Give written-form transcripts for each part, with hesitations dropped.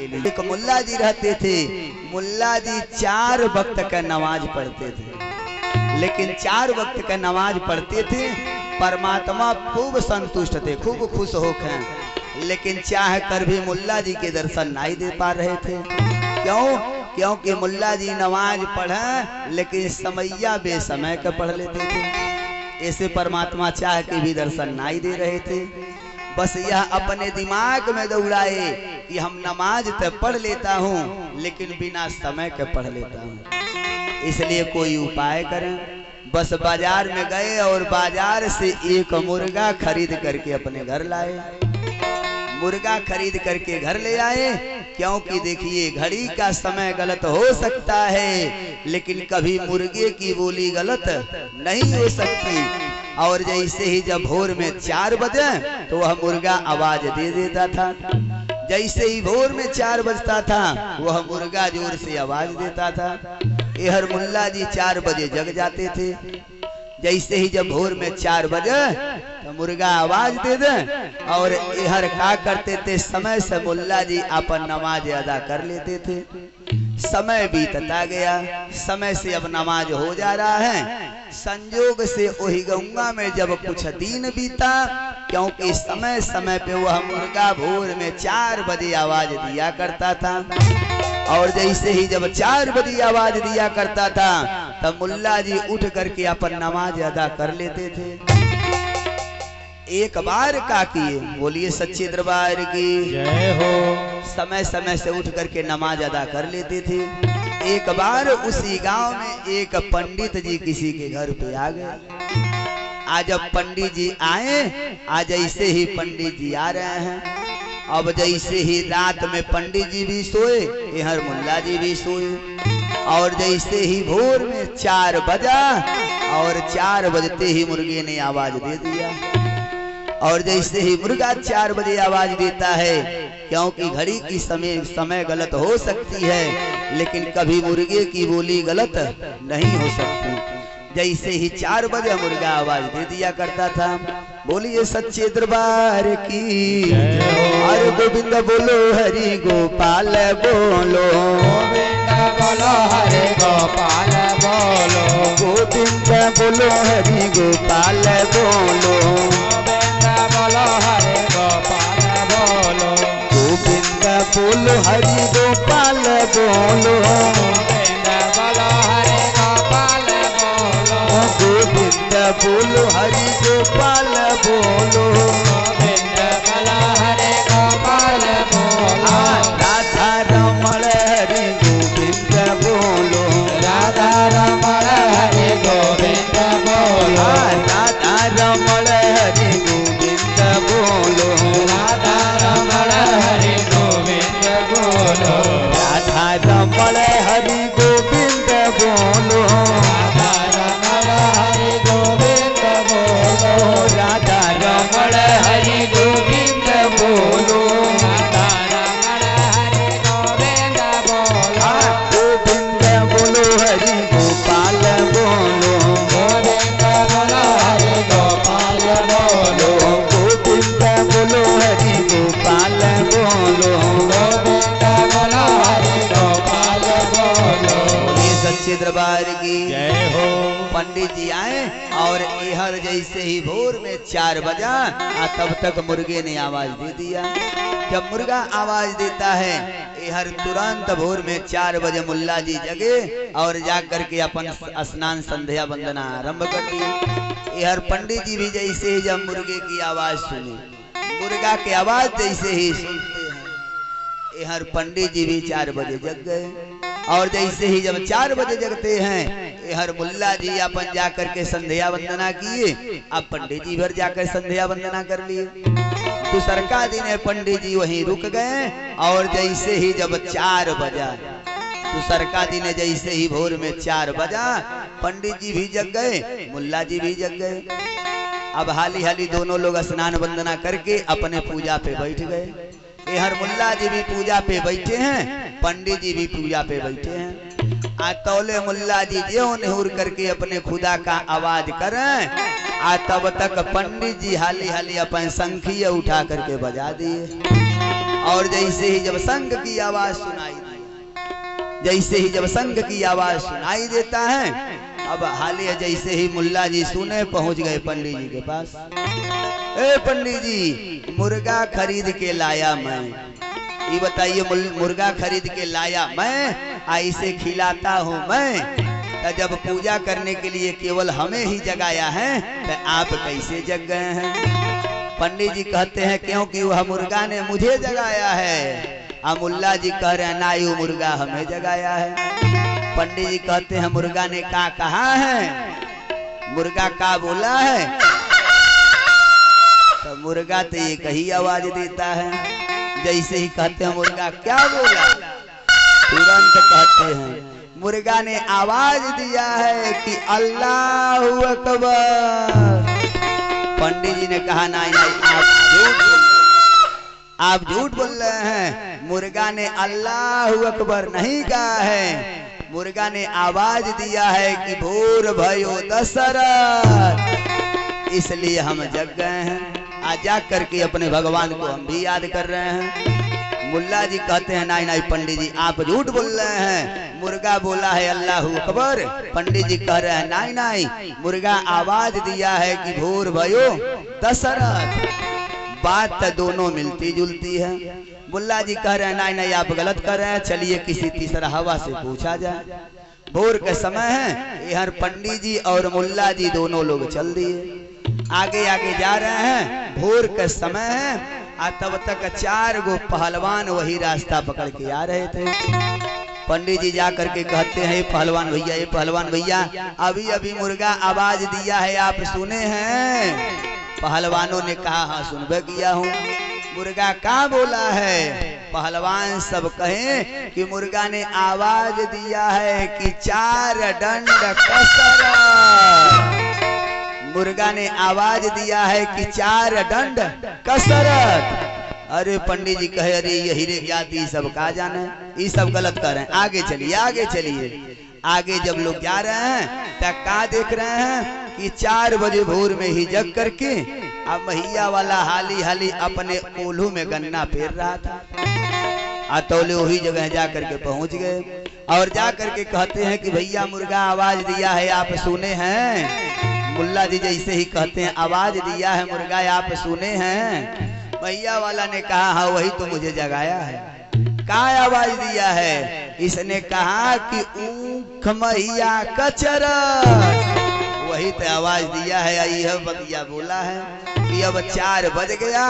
एक मुल्ला जी रहते थे। मुल्ला जी 4 वक्त का नमाज पढ़ते थे, लेकिन 4 वक्त का नमाज पढ़ते थे। परमात्मा खूब संतुष्ट थे, खूब खुश होकर, लेकिन चाह कर भी मुल्ला जी के दर्शन नहीं दे पा रहे थे। क्यों? क्योंकि मुल्ला जी नमाज पढ़े लेकिन समैया बेसमय का पढ़ लेते थे। ऐसे परमात्मा चाह के भी दर्शन नहीं दे रहे थे। बस यह अपने दिमाग में दौड़ाए कि हम नमाज तो पढ़ लेता हूँ लेकिन बिना समय के पढ़ लेता हूँ, इसलिए कोई उपाय करें। बस बाजार में गए और बाजार से एक मुर्गा खरीद करके अपने घर लाए। मुर्गा खरीद करके घर ले आए, क्योंकि देखिए घड़ी का समय गलत हो सकता है लेकिन कभी मुर्गे की बोली गलत नहीं हो सकती। और जैसे ही जब भोर में 4 बजे तो वह मुर्गा आवाज दे देता था। जैसे ही भोर में 4 बजता था वह मुर्गा जोर से आवाज देता था। हर मुल्ला जी 4 बजे जग जाते थे। जैसे ही जब भोर में 4 बजे तो मुर्गा आवाज दे दे और हर का करते थे, समय से मुल्ला जी अपन नमाज अदा कर लेते थे। समय बीतता गया, समय से अब नमाज हो जा रहा है। संजोग से वही गंगा में जब कुछ दिन बीता, क्योंकि समय समय पे वह मुर्गा भोर में 4 बजे आवाज दिया करता था। और जैसे ही जब 4 बजे आवाज दिया करता था तब मुल्ला जी उठ करके अपन नमाज अदा कर लेते थे। एक बार का किए, बोलिए सच्चे दरबार की जय हो। समय समय से उठ करके नमाज अदा कर लेते थे। एक बार उसी गांव में एक पंडित जी किसी के घर पे आ गए। आज जब पंडित जी आए, आज ऐसे ही पंडित जी आ रहे हैं। अब जैसे ही रात में पंडित जी भी सोए, इधर मुल्ला जी भी सोए। और जैसे ही भोर में 4 बजा और 4 बजते ही मुर्गे ने आवाज दे दिया। और जैसे ही मुर्गा 4 बजे आवाज देता है, क्योंकि घड़ी की समय गलत हो सकती है लेकिन कभी मुर्गे की बोली गलत नहीं हो सकती। जैसे ही 4 बजे मुर्गा आवाज दे दिया करता था। बोलिए सच्चे दरबार की हरे गोविंद बोलो, हरि गोपाल बोलो, गोविंद बोलो हरे गोपाल बोलो, गोविंद बोलो हरि गोपाल बोलो, गोविंद बोलो हरे गोपाल बोलो, गोविंद बोलो हरि गोपाल बोलो, गोविंद बोलो हरे गोपाल बोलो, गोविंद बोलो हरि गोपाल बोलो, गोविंद बोलो हरे गोपाल बोलो, राधा रमण हरि गोविंद बोलो, राधा रमण हरे गोविंद बोलो, राधा रमण हरि गोविंद बोलो, राधा रमण हरे गोविंद बोलो, राधा रमण हरि गोविंद बोलो, राधा रमण हरे गोविंद बोलो, राधा रमण हरि गोविंद बोलो, राधा रमण हरे गोविंद बोलो, गोविंद बोलो हरि गोपाल बोलो, गोविंद बोलो हरे गोपाल बोलो, गोविंद बोलो हरि गोपाल बोलो। गोविंद बोलो हरे गोपाल बोलो। ये सच्चे दरबार की जय हो। पंडित जी आए और इहर जैसे ही भोर में 4 बजा तब तक मुर्गे ने आवाज दे दिया। जब मुर्गा आवाज देता है, इहर तुरंत भोर में 4 बजे मुल्ला जी जगे और जा करके अपन स्नान संध्या वंदना आरंभ कर दी। इहर पंडित जी भी जैसे ही जब मुर्गे की आवाज सुनी, मुर्गा की आवाज जैसे ही सुनते हैं, इहर पंडित जी भी 4 बजे जग गए। और जैसे ही जब 4 बजे जगते हैं, हर मुल्ला जी अपन जाकर के संध्या वंदना किए। अब पंडित जी भर जाकर संध्या वंदना कर लिए। दूसर का दिन पंडित जी वहीं रुक गए और जैसे ही जब 4 बजा, दूसर का दिन जैसे ही भोर में 4 बजा, पंडित जी भी जग गए, मुल्ला जी भी जग गए। अब हाली हाली दोनों लोग स्नान वंदना करके अपने पूजा पे बैठ गए। हर मुल्ला जी भी पूजा पे बैठे हैं, पंडित जी भी पूजा पे बैठे हैं। तौले मुल्ला जी जो निहुर करके अपने खुदा का आवाज करें, तब तक पंडित जी हाली हाली अपन शंखिया उठा करके बजा दिए। और जैसे ही जब संग की आवाज सुनाई दी, जैसे ही जब संग की आवाज सुनाई देता है, अब हालिया जैसे ही मुल्ला जी सुने पहुंच गए पंडित जी के पास। ए पंडित जी, मुर्गा खरीद के लाया मैं, ये बताइए मुर्गा खरीद के लाया मैं, ऐसे खिलाता हूँ मैं, तो जब पूजा करने के लिए केवल हमें ही जगाया है तो आप कैसे जग गए हैं? पंडित जी कहते हैं क्योंकि वह मुर्गा ने मुझे जगाया है। मुल्ला जी कह रहे हैं ना, यू मुर्गा हमें जगाया है। पंडित जी कहते हैं मुर्गा ने क्या कहा है? मुर्गा का बोला है? तो मुर्गा तो ये कही आवाज देता है। जैसे ही कहते हैं मुर्गा क्या बोला, तुरंत कहते हैं मुर्गा ने आवाज दिया है कि अल्लाह अकबर। पंडित जी ने कहा नहीं नहीं, आप झूठ बोल रहे हैं। मुर्गा ने अल्लाह अकबर नहीं कहा है, मुर्गा ने आवाज दिया है कि भोर भयो दशरथ, इसलिए हम जग गए हैं। आज जा करके अपने भगवान को हम भी याद कर रहे हैं। मुल्ला जी कहते हैं नहीं नहीं पंडित जी, आप झूठ बोल रहे हैं, मुर्गा बोला है अल्लाह अकबर। पंडित जी कह रहे हैं नहीं नहीं, मुर्गा आवाज दिया है कि भोर भयो दशरथ। बात तो दोनों मिलती जुलती है। मुल्ला जी कह रहे हैं नहीं नहीं, आप गलत कर रहे हैं, चलिए किसी तीसरा हवा से पूछा जाए। भोर का समय है, यहाँ पंडित जी और मुल्ला जी दोनों लोग चल दिए, आगे आगे जा रहे हैं। भोर का समय है, तब तक 4 गो पहलवान वही रास्ता पकड़ के आ रहे थे। पंडित जी जा करके कहते हैं पहलवान भैया, ये पहलवान भैया, अभी अभी मुर्गा आवाज दिया है, आप सुने हैं? पहलवानों ने कहा हाँ सुनबे किया हूँ। मुर्गा क्या बोला है? पहलवान सब कहें कि मुर्गा ने आवाज दिया है कि 4 दंड कसरत। मुर्गा ने आवाज दिया है कि 4 दंड कसरत। अरे पंडित जी कहे अरे यही रे जाति सब का जाने, ये सब गलत कर रहे हैं, आगे चलिए आगे चलिए। आगे जब लोग जा रहे हैं तब का देख रहे हैं कि 4 बजे भोर में ही जग करके अब मैया वाला हाली हाली अपने कोल्हू में गन्ना फेर रहा था। तौले वही जगह जा करके पहुंच गए और जा करके कहते हैं कि भैया मुर्गा आवाज दिया है, आप सुने हैं? मुल्ला जी जैसे ही कहते हैं आवाज दिया है मुर्गा, आप सुने हैं? भैया वाला ने कहा हाँ वही तो मुझे जगाया है। क्या आवाज दिया है? इसने कहा कि ऊख मैया कचरा, वही तो आवाज दिया है। यह बतिया बोला है कि अब 4 बज गया,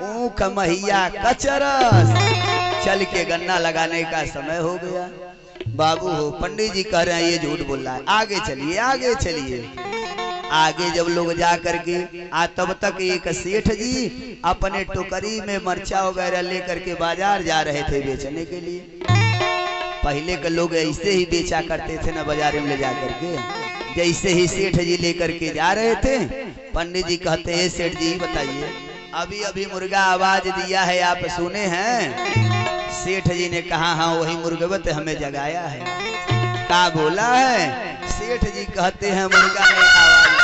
ऊख मैया कचरस, चल के गन्ना लगाने का समय हो गया। बाबू हो, पंडित जी कह रहे हैं ये झूठ बोल रहा है, आगे चलिए आगे चलिए। आगे जब लोग जा करके तब तक एक सेठ जी अपने टोकरी में मरचा वगैरह लेकर के बाजार जा रहे थे बेचने के लिए। पहले के लोग ऐसे ही बेचा करते थे ना बाजार में ले जा करके। जैसे ही सेठ जी लेकर के जा रहे थे, पंडित जी कहते हैं सेठ जी बताइए, अभी अभी मुर्गा आवाज दिया है, आप सुने हैं? सेठ जी ने कहा हाँ वही मुर्गवत हमें जगाया है। क्या बोला है? सेठ जी कहते हैं मुर्गा ने आवाज,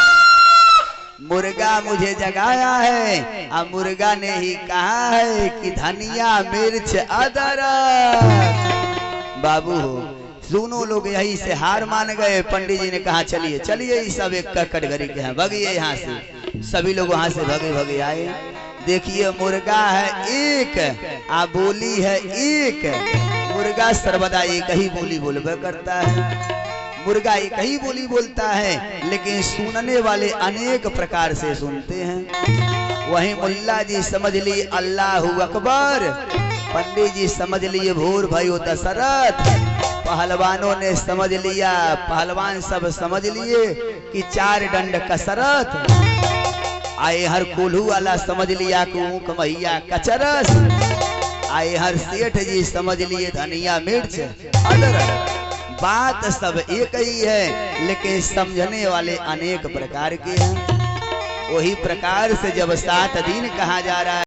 मुर्गा मुझे जगाया है, अब मुर्गा ने ही कहा है कि धनिया मिर्च अदरक। बाबू हो, दोनों लोग यही से हार मान गए। पंडित जी ने कहा चलिए चलिए, ये सब एक कटघरी के हैं, भगिए यहाँ से। सभी लोग वहां से भगे भगे आए। देखिए मुर्गा है एक, बोली है एक। मुर्गा सर्वदा एक ही बोली बोलबे करता है, मुर्गा एक ही बोली बोलता है, लेकिन सुनने वाले अनेक प्रकार से सुनते हैं। वहीं मुल्ला जी समझ ली अल्लाह अकबर, पंडित जी समझ लिए भोर भयो दशरथ, पहलवानों ने समझ लिया, पहलवान सब समझ लिए कि 4 दंड कसरत। आए हर कोल्हू वाला समझ लिया कि ऊख मैया कचरस। आए हर सेठ जी समझ लिए धनिया मिर्च अदरक। बात सब एक ही है, लेकिन समझने वाले अनेक प्रकार के हैं। वही प्रकार से जब 7 दिन कहा जा रहा है।